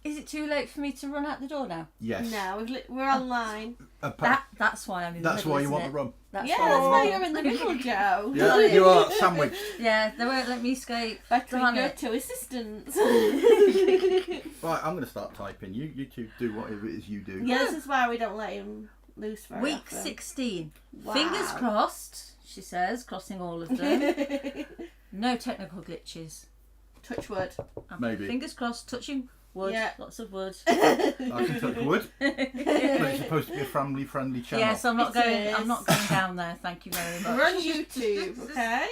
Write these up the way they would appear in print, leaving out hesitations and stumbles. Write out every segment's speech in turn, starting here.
Is it too late for me to run out the door now? Yes. No, we're online. That's why I'm in the That's middle, why you isn't want it? the rum. That's Yeah, why that's I'm why in the you're in the middle, Joe. Yeah, you are sandwiched. Yeah, they won't let me escape. Better Darn go it. to assistance. Right, I'm going to start typing. You two do whatever it is you do. Yeah, this is why we don't let him loose very Week often. 16. Wow. Fingers crossed, she says, crossing all of them. No technical glitches. Touch wood. Maybe. Fingers crossed, touching wood. Yeah. Lots of wood. I can touch wood. But it's supposed to be a family-friendly channel. Yes, I'm not It going. is. I'm not going down there. Thank you very much. We're on YouTube, okay?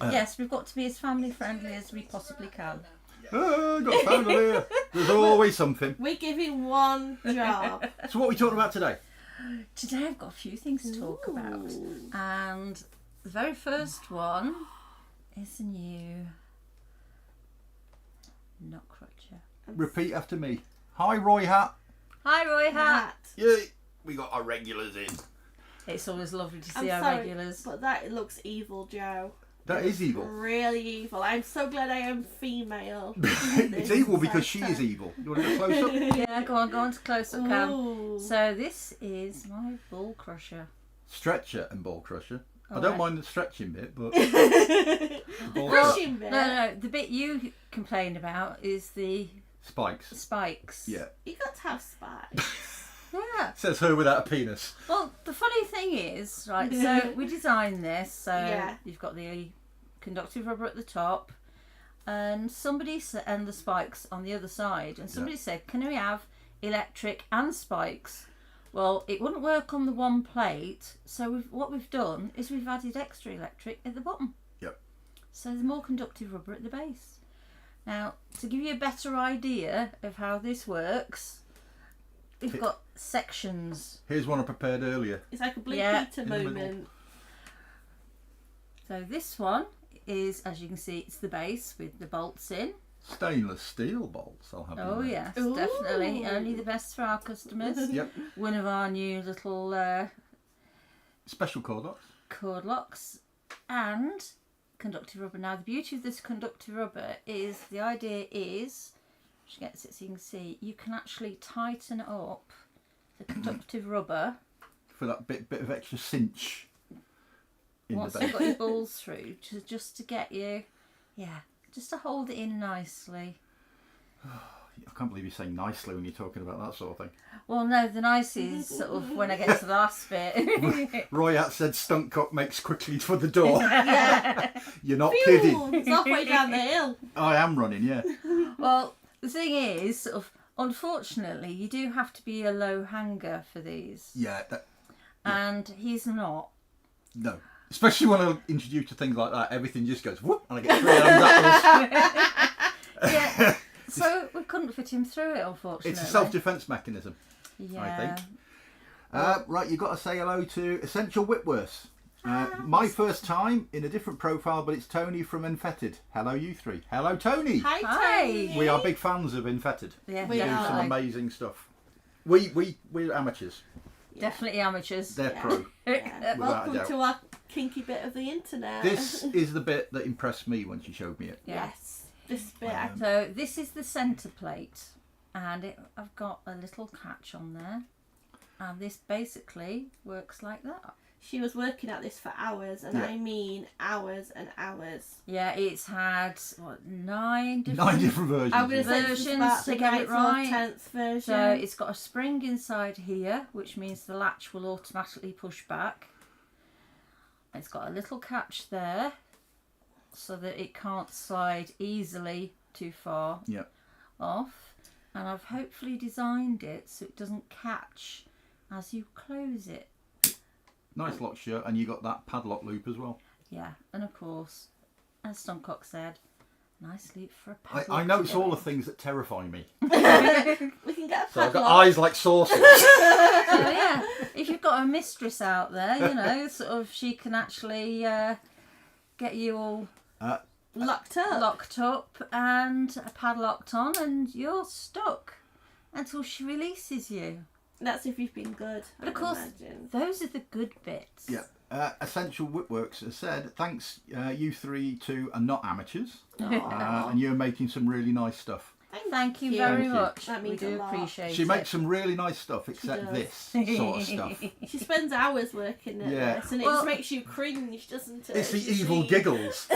Yes, we've got to be as family friendly as we possibly can. Oh, got a family here. There's always something. We're giving one job. So what are we talking about today? Today I've got a few things to talk about, and the very first one is a new nut crutcher. Repeat after me. Hi, Roy Hat. Hi, Roy Hat. Yay. We got our regulars in. It's always lovely to I'm see our sorry, regulars. but that looks evil, Joe. That is evil. Really evil. I'm so glad I am female. It's evil because she is evil. You want to get close up? Yeah, go on to close up, Cam. Ooh. So this is my ball crusher. Stretcher and ball crusher. I All don't right. mind the stretching bit, but the ball Crushing bit. No, the bit you complained about is the spikes. spikes. Yeah. You got to have spikes. Yeah. Says her without a penis. Well, the funny thing is, right, so we designed this, so Yeah. you've got the conductive rubber at the top, and and the spikes on the other side, and somebody said, can we have electric and spikes? Well, it wouldn't work on the one plate, so what we've done is we've added extra electric at the bottom. Yep. So there's more conductive rubber at the base. Now, to give you a better idea of how this works, we've got sections. Here's one I prepared earlier. It's like a Blue Yeah. Peter In the middle. moment. So this one is, as you can see, it's the base with the bolts in. Stainless steel bolts. I'll have Oh them. yes, Ooh. definitely. Only the best for our customers. Yep. One of our new little Special cord locks. cord locks and conductive rubber. Now the beauty of this conductive rubber is the idea is, she gets it so you can see, you can actually tighten up the conductive rubber For that bit of extra cinch in once the you've base. got your balls through, just to get you, just to hold it in nicely. I can't believe you're saying nicely when you're talking about that sort of thing. Well, no, the nice is sort of when I get to the last bit. Roy Hat said stunt cock makes quickly for the door. Yeah. You're not Phew, kidding. it's halfway down the hill. I am running, yeah. Well, the thing is, sort of, unfortunately, you do have to be a low hanger for these. Yeah, And he's not. no. Especially when I introduce you to things like that, everything just goes whoop, and I get 3 arms apples. Yeah. So we couldn't fit him through it, unfortunately. It's a self-defence mechanism, Yeah. I think. Right, you've got to say hello to Essential Whitworth. My first time in a different profile, but it's Tony from Infetted. Hello, you three. Hello, Tony. Hi, Hi. Tony. We are big fans of Infetted. Yeah, We They do some definitely. amazing stuff. We're amateurs. Definitely amateurs. They're Yeah. pro. Yeah. Without a Welcome doubt. to our kinky bit of the internet. This is the bit that impressed me when she showed me it. Yeah. Yes. This bit. So this is the centre plate, and I've got a little catch on there, and this basically works like that. She was working at this for hours, and Yeah. I mean hours and hours. Yeah, it's had what, 9 different 9 different versions. I'm going to say this is Versions about to the get it 9th or right. 10th version. So it's got a spring inside here, which means the latch will automatically push back. It's got a little catch there, so that it can't slide easily too far Yep. off. And I've hopefully designed it so it doesn't catch as you close it. Nice lock shirt, and you got that padlock loop as well. Yeah, and of course, as Stoncock said, nice loop for a padlock. I know it's to go all the in. things that terrify me. we can get a So I've got padlock. eyes like saucers. So yeah, if you've got a mistress out there, you know, sort of, she can actually get you all Locked up. locked up and padlocked on, and you're stuck until she releases you. That's if you've been good. But of I course, imagine. those are the good bits. Yeah. Essential Whitworks has said, thanks you three two are not amateurs, and you're making some really nice stuff. Thank you you. very Thank you. much. That We means do a lot. appreciate it. She makes some really nice stuff, except does. this sort of stuff. She spends hours working at Yeah. this, and it Well- just makes you cringe, doesn't it? It's the She- evil giggles.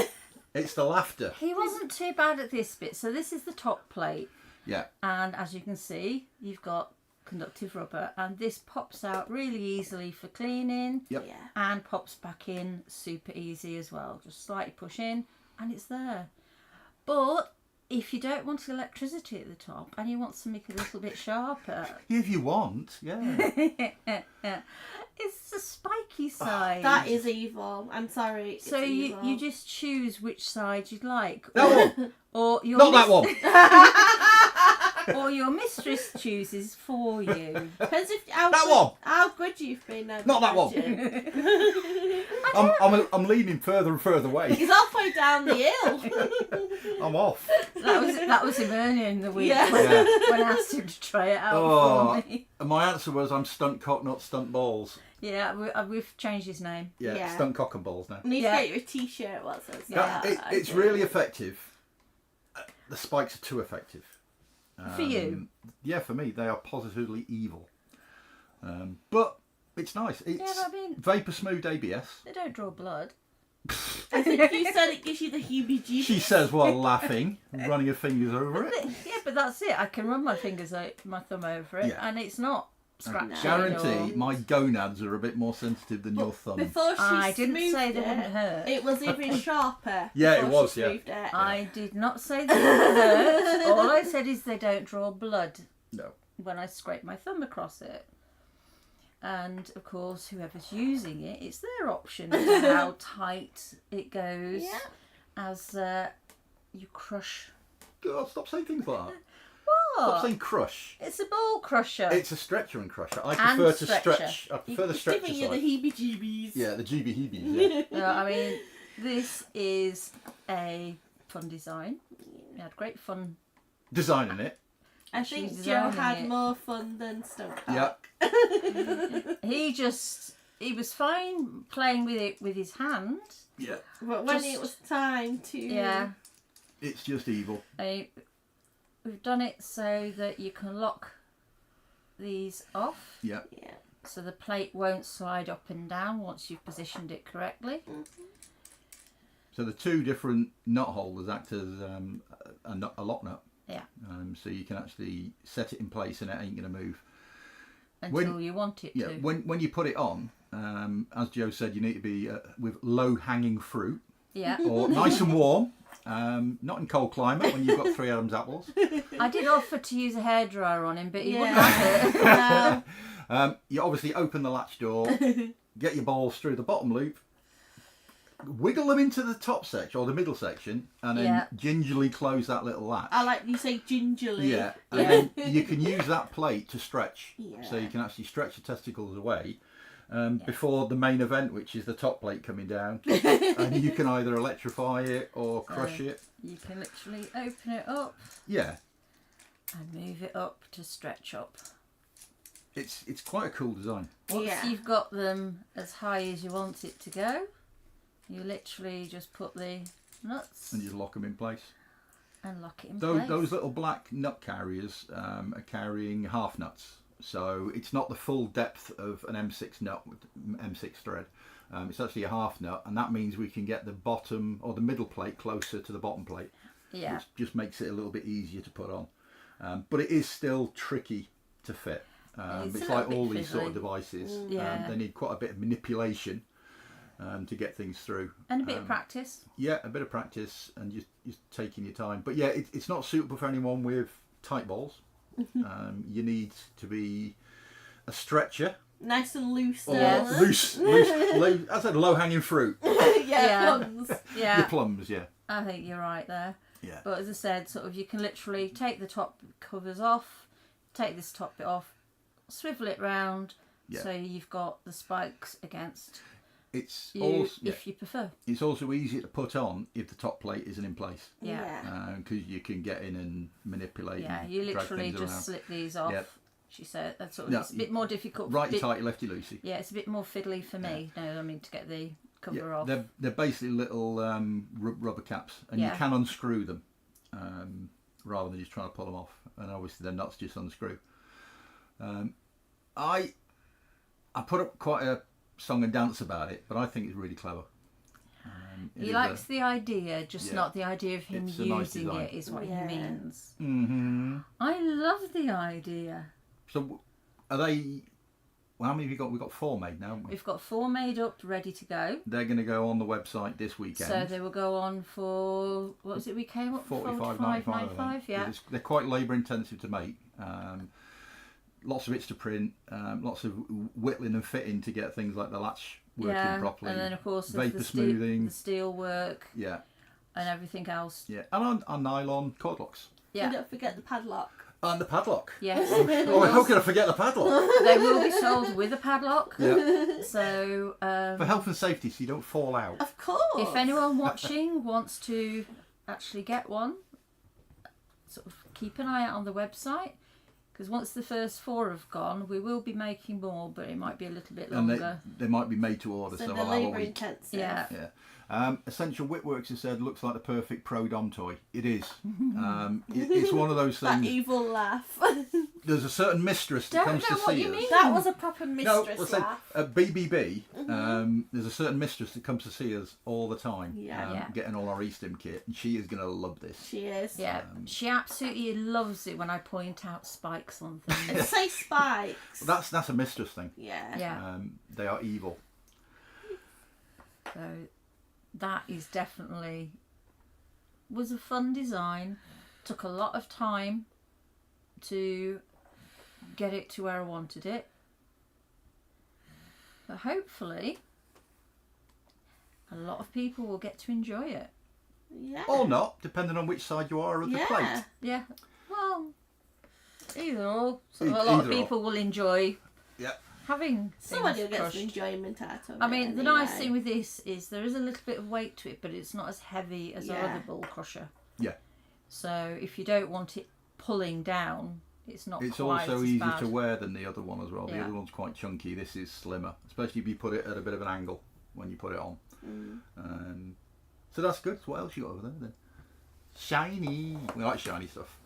It's the laughter. He wasn't too bad at this bit. So this is the top plate. Yeah. And as you can see, you've got conductive rubber. And this pops out really easily for cleaning. Yep. Yeah. And pops back in super easy as well. Just slightly push in and it's there. But if you don't want electricity at the top and you want something a little bit sharper, If you want, yeah. it's the spiky side. That is evil. I'm sorry. It's So evil. you just choose which side you'd like. That one. Or your Not that one. Or your mistress chooses for you. Depends if how That good, one. how good you've been. Not that one. I'm leaning further and further away. He's halfway down the hill. I'm off. That was him earlier in the week Yeah. when I asked him to try it out Oh. for me. And my answer was I'm stunt cock, not stunt balls. Yeah, we've changed his name. Yeah, Yeah. stunt cock and balls now. You need Yeah. to get you a t-shirt. What says Yeah. that? It's really effective. The spikes are too effective. For you? Yeah, for me. They are positively evil. But it's nice. It's Yeah, but I mean- vapor smooth ABS. They don't draw blood. I think you said it gives you the heebie-jeebies. She says while laughing, running her fingers over it. Yeah, but that's it. I can run my thumb over it, Yeah. and it's not I scratchy. guarantee or- my gonads are a bit more sensitive than your thumb. Before she I didn't smoothed say they it, wouldn't hurt. It was even sharper. Yeah, it before was, she yeah. smoothed it. I did not say they don't hurt. All I said is they don't draw blood No. when I scrape my thumb across it. And of course, whoever's using it, it's their option as to how tight it goes Yeah. as you crush. God, stop saying things like that. Stop What? saying crush. It's a ball crusher. It's a stretcher and crusher. I And prefer to stretcher. stretch. I prefer the It's stretcher giving you the side. heebie-jeebies. Yeah, the GB-heebies. Yeah. No, I mean, this is a fun design. We had great fun. Designing it. I She's think Joe designing had it. more fun than Stoke. Yeah. He was fine playing with it with his hand. Yeah. But when Just- it was time to... Yeah. It's just evil. We've done it so that you can lock these off, Yeah. Yeah. so the plate won't slide up and down once you've positioned it correctly. So the two different nut holders act as a lock nut. Yeah. So you can actually set it in place and it ain't going to move. Until you want it Yeah. to. When you put it on, as Joe said, you need to be with low hanging fruit Yeah. or nice and warm. Not in cold climate when you've got 3 Adam's apples. I did offer to use a hairdryer on him, but he wouldn't Yeah. have it. You obviously open the latch door, get your balls through the bottom loop, wiggle them into the top section or the middle section, and then Yeah. gingerly close that little latch. I like you say gingerly. Yeah, and then you can use that plate to stretch. Yeah. So you can actually stretch the testicles away before the main event, which is the top plate coming down. And you can either electrify it or crush it. You can literally open it up Yeah, and move it up to stretch up. it's quite a cool design. Once Yeah. you've got them as high as you want it to go, you literally just put the nuts And you lock them in place. and lock it in Those, place. those little black nut carriers are carrying half nuts. So it's not the full depth of an M6 nut with M6 thread. It's actually a half nut, and that means we can get the bottom or the middle plate closer to the bottom plate, Yeah. which just makes it a little bit easier to put on. But it is still tricky to fit. It's a It's little like bit all these sort of fiddly. devices. Yeah. They need quite a bit of manipulation to get things through. And a bit of practice. Yeah, a bit of practice and just taking your time. But yeah, it's not suitable for anyone with tight balls. You need to be a stretcher Nice and loose. or Yes. loose. I said low hanging fruit. Yeah. Plums. Your Yeah, plums, yeah. I think you're right there. Yeah. But as I said, sort of you can literally take the top covers off, take this top bit off, swivel it round, Yeah. so you've got the spikes against It's you also if you prefer. it's also easier to put on if the top plate isn't in place Yeah. because you can get in and manipulate. Yeah, and you drag literally things just around. slip these off. Yep. She said that's sort of No, it's a bit more difficult. Righty bit- tighty, lefty loosey. Yeah, it's a bit more fiddly for me. No, I mean to get the cover off. They're basically little rubber caps, and you Yeah. can unscrew them rather than just trying to pull them off. And obviously the nuts just unscrew. I put up quite a song and dance about it, but I think it's really clever. He likes the idea, just Yeah. not the idea of him It's a nice using design. it is what Yeah. he means. Mm-hmm. I love the idea. So are they? Well, how many have you got? We've got 4 made now, haven't we? We've got 4 made up, ready to go. They're going to go on the website this weekend. So they will go on for, what was it we came up for? $45.95. Yeah. They're quite labour intensive to make. Lots of bits to print, lots of whittling and fitting to get things like the latch working properly. And then of course vapor there's smoothing. the steel work Yeah, and everything else. yeah, and on nylon cord locks And Yeah. don't forget the padlock. and the padlock. Yes. Oh, how could I forget the padlock? They will be sold with a padlock. Yeah, So for health and safety, so you don't fall out. Of course. if anyone watching wants to actually get one, sort of keep an eye out on the website, because once the first 4 have gone, we will be making more, but it might be a little bit And longer. they might be made to order, So so they're I'll have a labour week. intensive. Yeah. Yeah. Essential Whitworks has said looks like the perfect pro dom toy. It is. It's one of those That things. evil laugh. There's a certain mistress that Don't comes know to what see you us. mean. That was a proper No, mistress let's say laugh. at BBB, there's a certain mistress that comes to see us all the time, Yeah. Yeah. getting all our E-Stim kit, and she is going to love this. She is. Yeah, she absolutely loves it when I point out spikes on things. Say spikes. That's a mistress thing. Yeah. Yeah, They are evil. so that is definitely was a fun design. Took a lot of time to get it to where I wanted it, but hopefully a lot of people will get to enjoy it. Yeah. Or not, depending on which side you are of the Yeah. plate. Yeah, well, either or. So a Either lot of or. people will enjoy Yeah. having Somebody will things get crushed. some enjoyment out of it. I mean, the nice anyway. thing with this is there is a little bit of weight to it, but it's not as heavy as our Yeah. other ball crusher. Yeah. So if you don't want it pulling down, it's not It's quite also as easier bad. to wear than the other one as well. The Yeah. other one's quite chunky. This is slimmer, especially if you put it at a bit of an angle when you put it on. So that's good. What else you got over there then? Shiny. We like shiny stuff.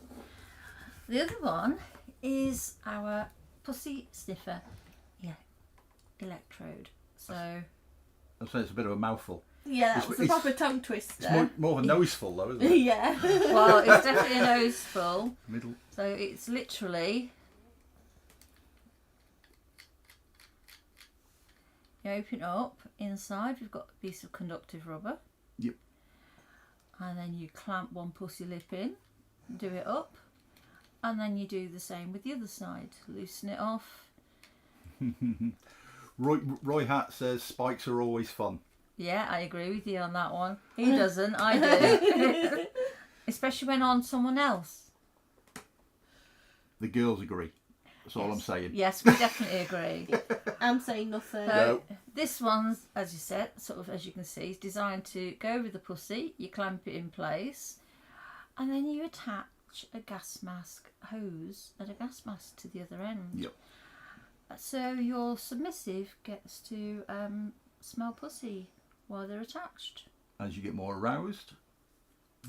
The other one is our pussy sniffer, electrode. So I'm saying it's a bit of a mouthful. Yeah, that was a it's- proper tongue twister. It's more of a noseful though, isn't it? Yeah. well, it's definitely a nose full. Middle. So it's literally, you open it up, inside we've got a piece of conductive rubber. Yep. And then you clamp one pussy lip in, do it up, and then you do the same with the other side. Loosen it off. Roy Hatt says spikes are always fun. Yeah, I agree with you on that one. He doesn't, I do. Especially when on someone else. The girls agree. That's all I'm Yes. saying. Yes, we definitely agree. I'm saying nothing. So this one's, as you said, sort of as you can see, is designed to go over the pussy. You clamp it in place, and then you attach a gas mask hose and a gas mask to the other end. Yep. So your submissive gets to smell pussy while they're attached. As you get more aroused,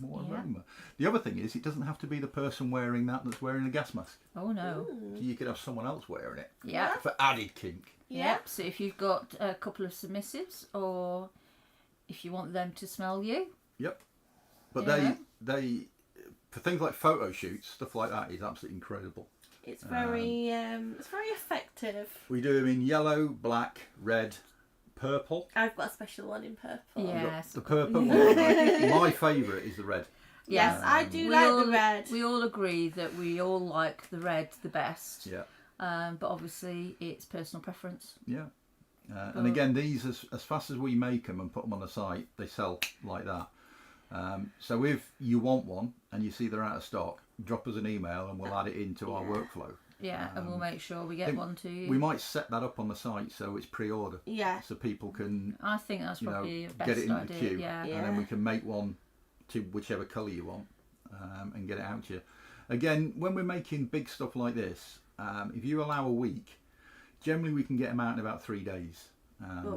more Yeah. aroma. The other thing is, it doesn't have to be the person wearing that's wearing a gas mask. Oh no. So you could have someone else wearing it Yeah. for added kink. Yep. So if you've got a couple of submissives, or if you want them to smell you. Yep. But Yeah. they for things like photo shoots, stuff like that is absolutely incredible. It's very effective. We do them in yellow, black, red, purple. I've got a special one in purple. Yeah. We've got Yes. the purple one. My favourite is the red. Yes, I do We like all, the red. We all agree that we all like the red the best. Yeah. But obviously it's personal preference. Yeah. And again, these, as fast as we make them and put them on the site, they sell like that. So if you want one and you see they're out of stock, drop us an email and we'll add it into our workflow. Yeah, and we'll make sure we get one to you. We might set that up on the site so it's pre-order. Yeah. So people can I think that's probably the best get it into idea. the queue, Yeah. and then we can make one to whichever colour you want and get it out to you. Again, when we're making big stuff like this, if you allow a week, generally we can get them out in about 3 days,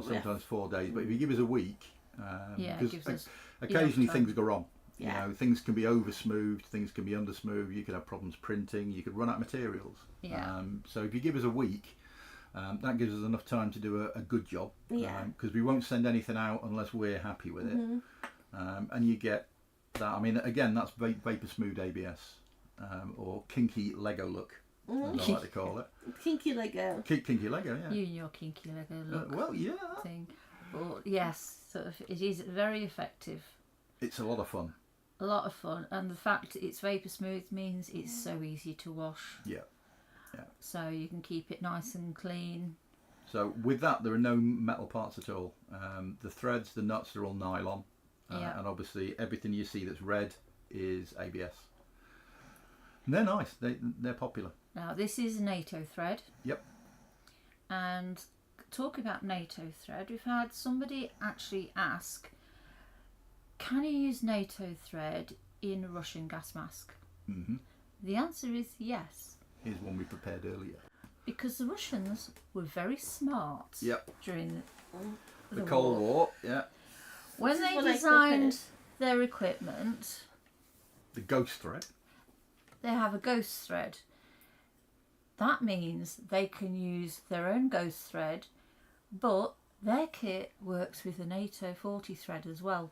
sometimes 4 days. But if you give us a week, Yeah, it because gives us occasionally enough time. things go wrong. Yeah. You know, things can be over smoothed, things can be under smoothed. You could have problems printing. You could run out of materials. Yeah. So if you give us a week, that gives us enough time to do a good job. Yeah. Because we won't send anything out unless we're happy with it. And you get that. I mean, again, that's vapor smooth ABS, or kinky Lego look, as I like to call it. Kinky Lego. Kinky Lego, yeah. You and your kinky Lego look Well, yeah. thing. But yes, sort of, it is very effective. It's a lot of fun. A lot of fun, and the fact it's vapor smooth means it's so easy to wash. Yeah. So you can keep it nice and clean. So with that, there are no metal parts at all. The threads, the nuts are all nylon. And obviously everything you see that's red is ABS. And they're nice. They're popular. Now this is NATO thread. Yep. And talking about NATO thread, we've had somebody actually ask, can you use NATO thread in a Russian gas mask? Mm-hmm. The answer is yes. Here's one we prepared earlier. Because the Russians were very smart Yep. during The Cold War, yeah. When This is they what I designed prepared. their equipment, The ghost thread. they have a ghost thread. That means they can use their own ghost thread, but their kit works with a NATO 40 thread as well.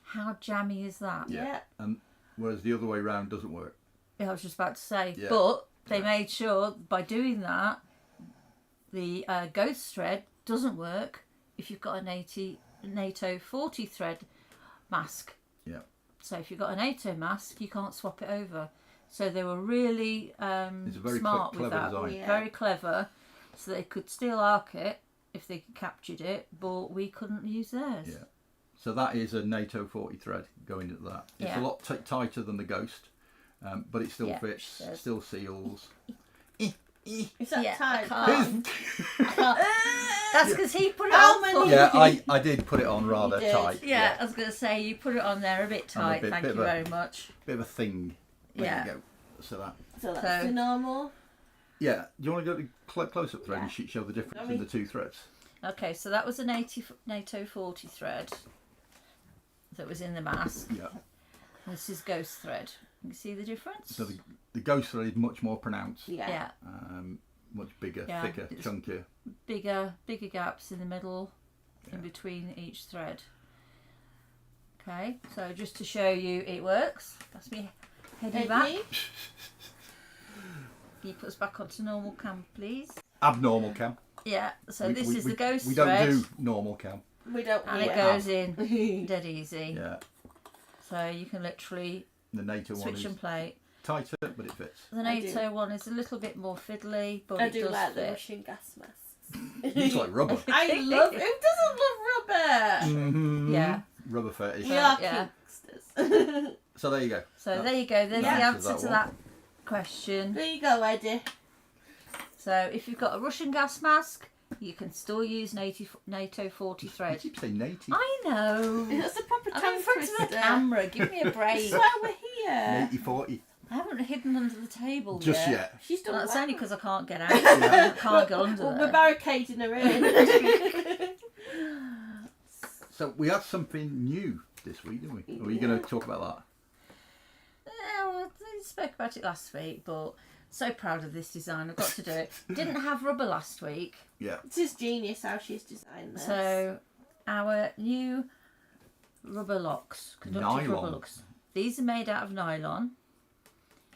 How jammy is that? Yeah. And whereas the other way round doesn't work. I was just about to say, Yeah. but they Yeah. made sure by doing that, the ghost thread doesn't work if you've got a NATO 40 thread mask. Yeah. So if you've got a NATO mask, you can't swap it over. So they were really It's a very smart with clever that. design. Yeah. Very clever. So they could steal our kit if they captured it, but we couldn't use theirs. Yeah. So that is a NATO 40 thread going into that. It's Yeah. a lot tighter than the ghost, but it still Yeah, fits, she says. still seals. Is that Yeah, tight? I can't. That's because he put it How on. many- for- Yeah, I did put it on rather did. tight. Yeah, I was going to say you put it on there a bit tight. bit Thank of you a- very much. Bit of a thing. There Yeah. you go. So that. So that's So- the normal. Yeah. Do you want to go to close-up thread Yeah. and show the difference Sorry. in the two threads? Okay, so that was a NATO 40 thread that was in the mask. Yeah. This is ghost thread. You can see the difference? So the ghost thread is much more pronounced. Yeah. Yeah, Much bigger, Yeah, thicker, it's- chunkier. bigger gaps in the middle, Yeah. in between each thread. Okay, so just to show you it works. That's me heading back. Eddie? Can you put us back onto normal cam, please? Abnormal cam. Yeah, so We- this we- is we- the ghost We thread. don't do normal cam. We don't And need it goes in dead easy. Yeah. So you can literally The NATO one switch is and play. tighter, but it fits. The I do. NATO one is a little bit more fiddly, but I it do does like the fit. Russian gas masks. It's like rubber. I love. Who doesn't love rubber? Mhm. Yeah. Rubber fetish. We are Yeah. kinksters. So there you go. So there you go. There's the Answers answer to one. that question. There you go, Eddie. So if you've got a Russian gas mask, you can still use NATO 40 You thread. keep saying native. I know. That's a proper I'm tongue in front of twister. the camera. Give me a break. That's why we're here. Native 40. I haven't hidden under the table Just yet. yet. She's done Well, that's well. only because I can't get out. I can't get under Well, there. we're barricading her in. So we had something new this week, didn't we? Or are you going to talk about Well, I spoke about it last week, but so proud of this design. I've got to do it. Didn't have rubber last week, that? Yeah. This is genius how she's designed this. so our new rubber locks, conductive rubber Nylon. locks. These are made out of nylon,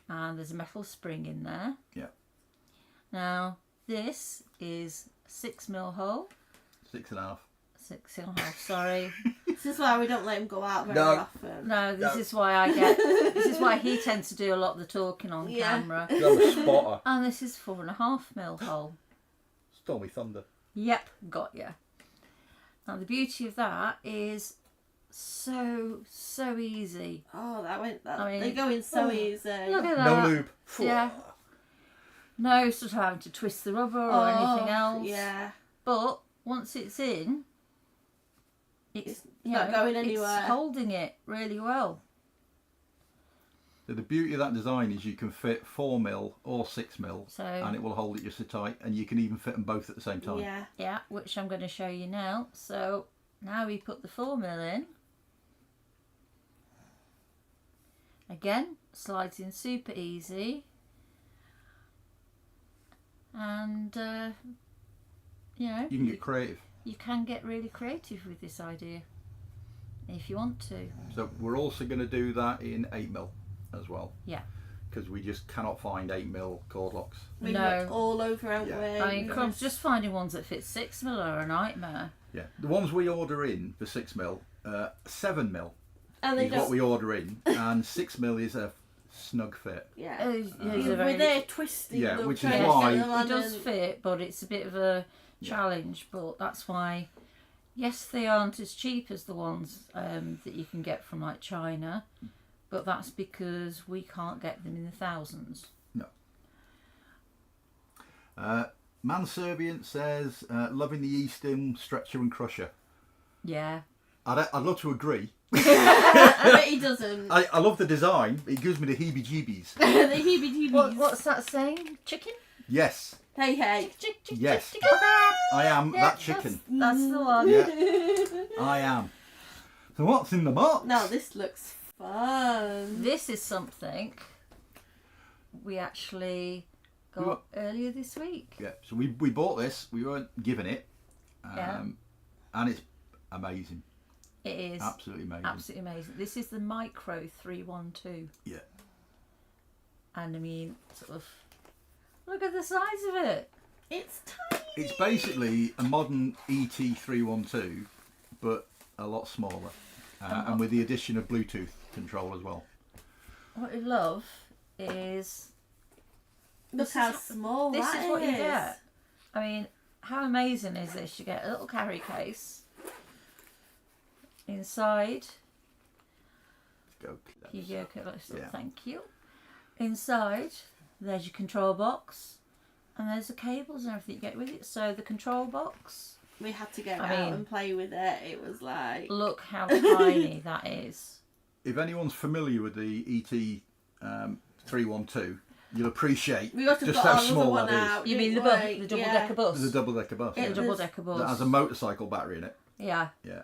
and there's a metal spring in there. Yeah. Now this is 6mm hole. 6.5. 6.5. Sorry. This is why we don't let him go out very No. often. No, this No. is why I get. This is why he tends to do a lot of the talking on Yeah. camera. That was spotter. And this is 4.5mm hole. Stormy Thunder. Yep, got ya. Now the beauty of that is so easy. Oh, that went. That, I mean, they go in so oh, easy. Look at No that. lube. Yeah. No sort of having to twist the rubber or Oh, anything else. Yeah. But once it's in, It's you not know, going anywhere. It's holding it really well. So the beauty of that design is you can fit 4mm or 6mm So and it will hold it just so tight, and you can even fit them both at the same time. Yeah. yeah, which I'm going to show you now. So now we put the 4mm in. Again, slides in super easy. And, you know, You can get creative. you can get really creative with this idea if you want to. So we're also going to do that in 8mm as well. Yeah. Because we just cannot find 8mm cord locks. We've No. looked all over, haven't we? I mean, crumbs, just finding ones that fit 6mm are a nightmare. Yeah. The ones we order in for 6mm, 7mm And they is what don't. we order in, and 6mm is a snug fit. Yeah. These are very, We're there twisting Yeah, them, which is trying to why- get them it on does and- fit, but it's a bit of a challenge. But that's why, yes, they aren't as cheap as the ones that you can get from like China, but that's because we can't get them in the thousands. No. Manservient says, loving the E-Stim stretcher and crusher. Yeah. I'd love to agree. I bet he doesn't. I love the design. It gives me the heebie-jeebies. The heebie-jeebies. What's that saying? Chicken? Yes. Hey, hey. Yes. Chicken. I am Yeah, that chicken. That's the one. Yeah. I am. So what's in the box? Now this looks fun. This is something we actually got earlier this week. Yeah. So we bought this. We weren't given it. Yeah. And it's amazing. It is Absolutely amazing. absolutely amazing. This is the Micro 312. Yeah. And I mean, sort of, look at the size of it. It's tiny. It's basically a modern ET312, but a lot smaller. And with the addition of Bluetooth control as well. What I love is Look this how is- small this that is what you get. I mean, how amazing is this? You get a little carry case. Inside, Go. Yeah. thank you. Inside, there's your control box, and there's the cables and everything you get with it. So the control box, We had to go I out mean- and play with it. It was like... look how tiny that is. If anyone's familiar with the ET312, you'll appreciate We got to just put how our other small one that is. out. You mean the didn't bus, we? the double Yeah. decker bus? There's a double-decker bus. It The Yeah. double was- decker That bus. has a motorcycle battery in it. Yeah. Yeah.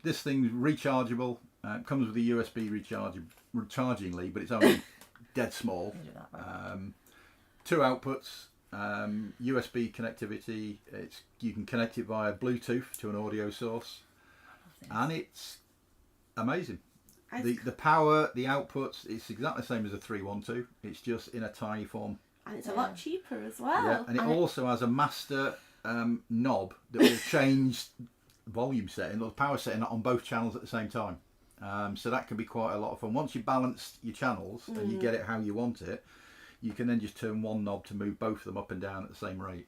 This thing's rechargeable. Comes with a USB recharging lead, but it's only dead small. You do that right. 2 outputs, USB connectivity. You can connect it via Bluetooth to an audio source, and it's amazing. The power, the outputs, it's exactly the same as a 312. It's just in a tiny form. And it's a lot cheaper as well. Yeah, and it also has a master knob that will change volume setting or the power setting on both channels at the same time. So that can be quite a lot of fun. Once you balance your channels and you get it how you want it, you can then just turn one knob to move both of them up and down at the same rate.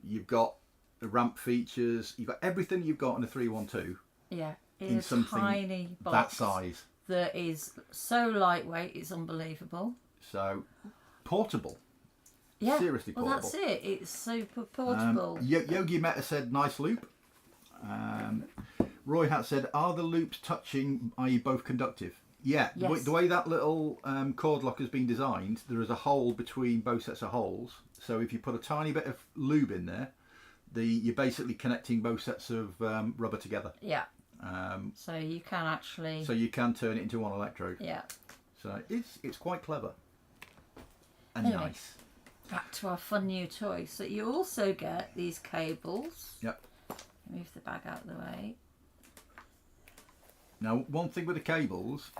You've got the ramp features. You've got everything you've got in a 312 Yeah. in a something tiny that box size. that is so lightweight, it's unbelievable. So portable. Yeah. Seriously well, portable. that's it. It's super portable. Yogi Meta said, nice loop. Roy Hat said, are the loops touching, i.e. both conductive? Yeah, Yes. the way that little cord lock has been designed, there is a hole between both sets of holes. So if you put a tiny bit of lube in there, you're basically connecting both sets of rubber together. Yeah. So you can actually. So you can turn it into one electrode. Yeah. So it's quite clever and Anyway. nice. Back to our fun new toy. So you also get these cables. Yep. Move the bag out of the way. Now, one thing with the cables,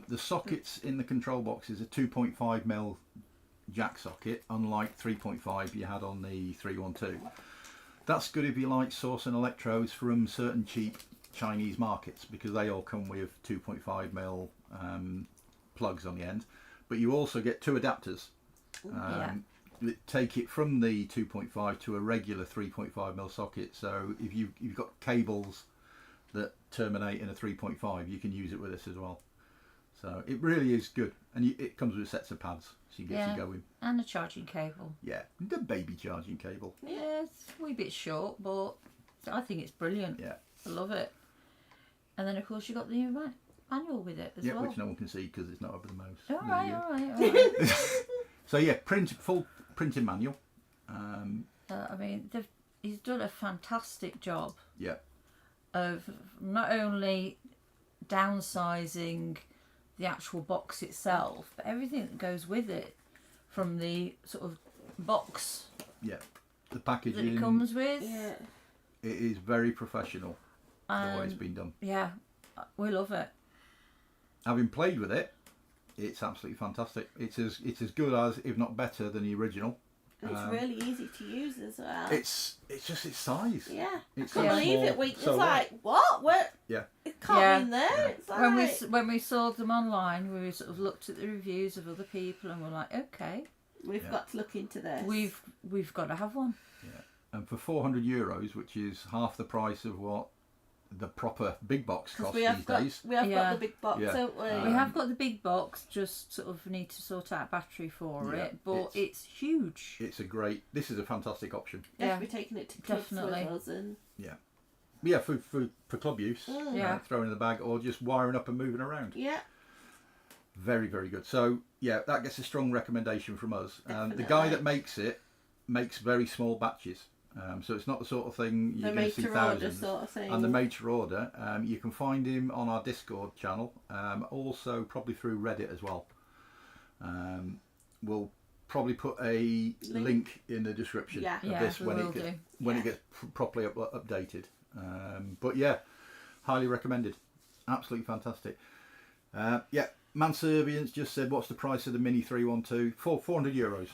the sockets in the control box is a 2.5mm jack socket, unlike 3.5 you had on the 312. That's good if you like sourcing electrodes from certain cheap Chinese markets, because they all come with 2.5mm plugs on the end. But you also get 2 adapters that take it from the 2.5 to a regular 3.5mm socket. So if you've got cables that terminate in a 3.5, you can use it with this as well. So it really is good, and it comes with sets of pads, so you get you going. And a charging cable. Yeah, the baby charging cable. Yeah, it's a wee bit short, but I think it's brilliant. Yeah. I love it. And then of course you got the manual with it as well. Which no one can see because it's not over the mouse. All There right, you go. all right. So yeah, full printing manual. I mean, he's done a fantastic job Yeah. of not only downsizing the actual box itself, but everything that goes with it, from the sort of box Yeah, the that packaging. it comes with. Yeah. It is very professional the way it's And been done. yeah, we love it. Having played with it, it's absolutely fantastic. It's as good as, if not better than the original. And it's really easy to use as well. It's just its size. Yeah. It's I couldn't so believe small, it. We so was light. like, what? Where? Yeah. It can't Yeah. be in there. Yeah. It's like, When we saw them online, we sort of looked at the reviews of other people, and we're like, okay, we've got to look into this. we've got to have one. And for €400, which is half the price of what the proper big box costs we these have got days. got Yeah. the big box, Yeah. don't we? We have got the big box, just sort of need to sort out battery for Yeah, it, but it's huge. This is a fantastic option. You have Yeah. to be taking it to clubs Definitely. with us and Yeah, for club use. Yeah. Throwing in the bag or just wiring up and moving around. yeah. Very, very good. So, yeah, that gets a strong recommendation from us. The Definitely. guy that makes it makes very small batches. So it's not the sort of thing you're The going made to see to order thousands. sort of thing. And the made to order, you can find him on our Discord channel, also probably through Reddit as well. We'll probably put a link in the description Yeah. of Yeah, this we when will it gets do. when it gets properly updated. But yeah, highly recommended. Absolutely fantastic. Yeah, Manservians just said, what's the price of the Mini 312? €400.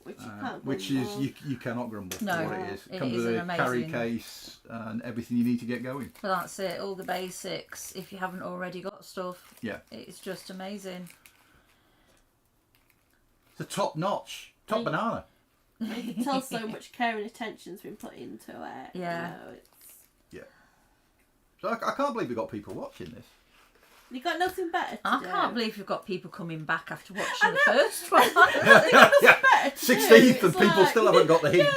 which you can't Which grumble. is you cannot grumble. No, for what it is. It it comes is with an a carry amazing- case and everything you need to get going. But that's it, all the basics. If you haven't already got stuff, Yeah, it's just amazing. it's a top notch, top banana. You can tell so much care and attention's been put into it. Yeah. You know, it's, So I can't believe we've got people watching this. you got nothing better to I do. can't believe you've got people coming back after watching the first one. Yeah, Better to do. 16th and It's people like, still haven't got the hint.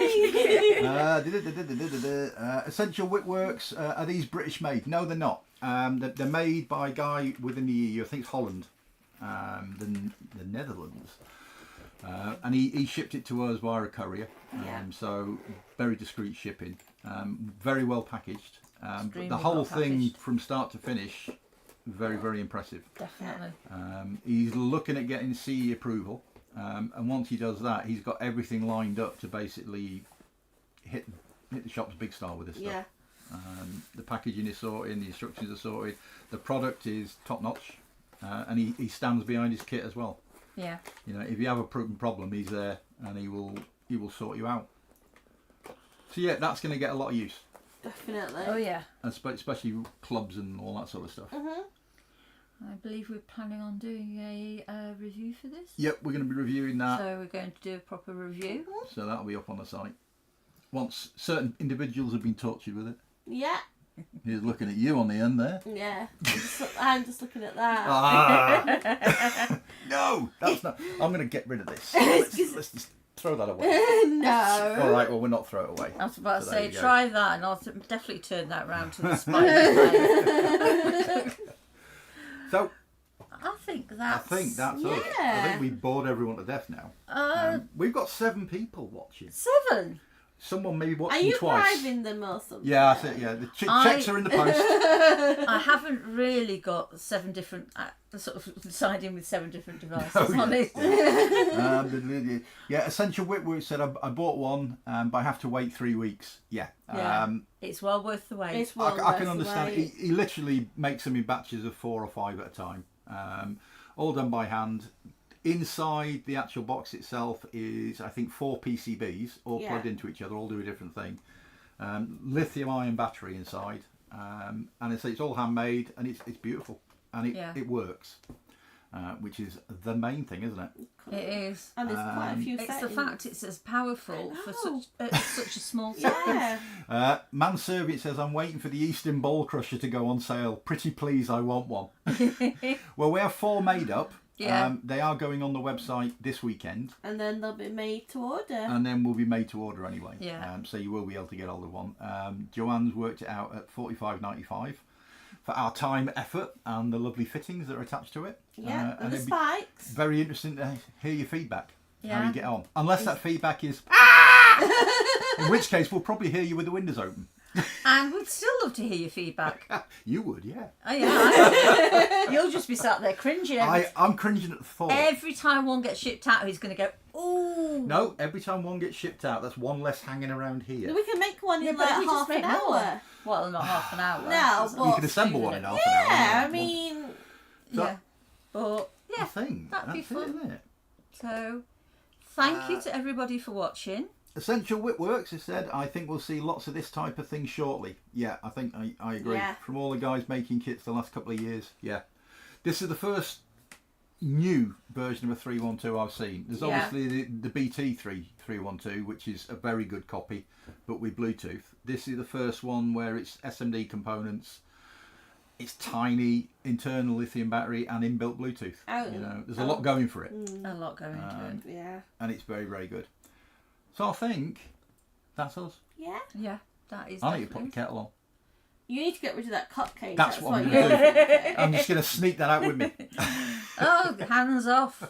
Yay! Essential Whitworks, are these British made? No, they're not. They're made by a guy within the EU, I think it's Holland, the Netherlands. And he shipped it to us via a courier. Yeah. So very discreet shipping. Very well packaged. Extremely The whole well thing packaged. from start to finish, very, very impressive. Definitely. He's looking at getting CE approval. And once he does that, he's got everything lined up to basically hit the shops big style with this stuff. Yeah. The packaging is sorted, the instructions are sorted, the product is top notch, and he stands behind his kit as well. Yeah. You know, if you have a problem, he's there and he will sort you out. So yeah, that's going to get a lot of use, Definitely. Oh yeah. and especially clubs and all that sort of stuff. I believe we're planning on doing a review for this. Yep, we're going to be reviewing that, So we're going to do a proper review. so that'll be up on the site once certain individuals have been tortured with it. Yeah. He's looking at you on the end there. Yeah. I'm just looking at that. Ah! No, that's not. I'm going to get rid of this. Let's just throw that away. No. All right, well, we'll not throw it away. I was about to So there say, you go. try that, and I'll definitely turn that round to the spider. So I think I that's. think that's us. I Yeah. think we've bored everyone to death now. We've got 7 people watching. 7. Someone maybe Are watching you twice. driving them or something? Yeah, that's it. Yeah, the checks are in the post. I haven't really got 7 different. Sort of signed in with 7 different devices Oh, on yeah. it. Yeah, Essential Whitworth said I bought one, but I have to wait 3 weeks. Yeah. Yeah. It's well worth the wait. It's well I can worth understand. the wait. He literally makes them in batches of 4 or 5 at a time, all done by hand. Inside the actual box itself is, I think, 4 PCBs all Yeah. plugged into each other, all do a different thing. Lithium-ion battery inside, and it's all handmade, and it's beautiful, and it works, which is the main thing, isn't it? It is. And there's quite a few It's settings. the fact it's as powerful I for know. such a small size. Yeah. Manserviant says, I'm waiting for the E-Stim ball crusher to go on sale. Pretty please, I want one. Well, we have 4 made up. Yeah. They are going on the website this weekend, And then they'll be made to order. and then will be made to order anyway. Yeah. So you will be able to get hold of one. Joanne's worked it out at $45.95 for our time, effort, and the lovely fittings that are attached to it. Yeah, and the it'd be spikes. very interesting to hear your feedback. How Yeah. you get on. Unless that feedback is... In which case, we'll probably hear you with the windows open. And we'd still love to hear your feedback. You would, yeah. Oh, yeah. You'll just be sat there cringing. I'm cringing at the thought. Every time one gets shipped out, he's going to go, ooh. No, every time one gets shipped out, that's one less hanging around here. We can make one in but like we just half an make more. hour. Well, not half an hour. No, It's but- You can assemble one in half an hour. Yeah, I mean, Yeah. But, yeah, I think that'd be that's fun. it, isn't it? So, thank you to everybody for watching. Essential Whip Works has said, I think we'll see lots of this type of thing shortly. Yeah, I think I agree. Yeah. From all the guys making kits the last couple of years, yeah. This is the first new version of a 312 I've seen. There's Yeah. obviously the BT 312, which is a very good copy, but with Bluetooth. This is the first one where it's SMD components. It's tiny, internal lithium battery and inbuilt Bluetooth. There's a lot going for it, A lot going into it. yeah. and it's very, very good. So I think that's us. Yeah. Yeah, that is I need to put definitely. the kettle on. You need to get rid of that cupcake. That's what I'm you going to need. do. I'm just going to sneak that out with me. Oh, hands off.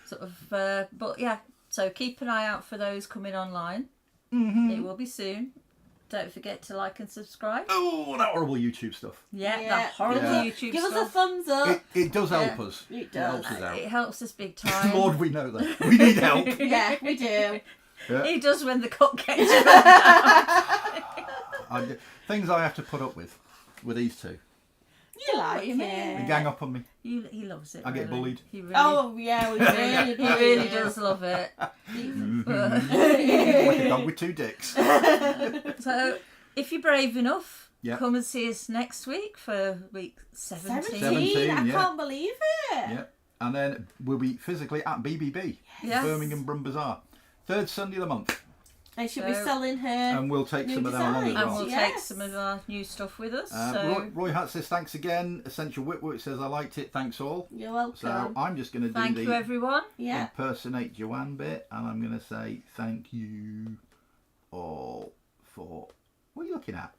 Sort of, but yeah, so keep an eye out for those coming online. It will be soon. Don't forget to like and subscribe. Oh, that horrible YouTube stuff. Yeah, Yeah. that horrible Yeah. YouTube Give us a stuff. thumbs up. It does help Yeah. us. It helps does. us out. It helps us big time. Lord, we know that. We need help. Yeah, we do. Yeah. He does when the cupcakes Things I have to put up with these two. You like you it. mean? They gang up on me. He loves it. I get really. bullied. He really, Oh, yeah, we really he really does love it. But- Like a dog with two dicks. so, if you're brave enough, Yeah. come and see us next week for week 17. 17, I yeah. can't believe it. Yeah. And then we'll be physically at BBB, Yes. Birmingham Brum Bazaar. Third Sunday of the month. And she'll be So- selling her. And we'll take New some of them along as designs. And well. we'll Yes. take some of our new stuff with us. Roy Hart says thanks again. Essential Whitwork says I liked it. Thanks all. You're welcome. So I'm just going to do Thank you, the everyone. Yeah. impersonate Joanne bit, and I'm going to say thank you all for. What are you looking at?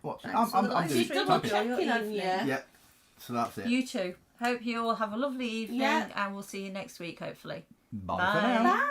What? Thanks for the live She's stream. double Enjoy your checking on evening. you. Yeah. So that's it. You too. Hope you all have a lovely evening, Yeah. and we'll see you next week, hopefully. Bye Bye. for now. Bye.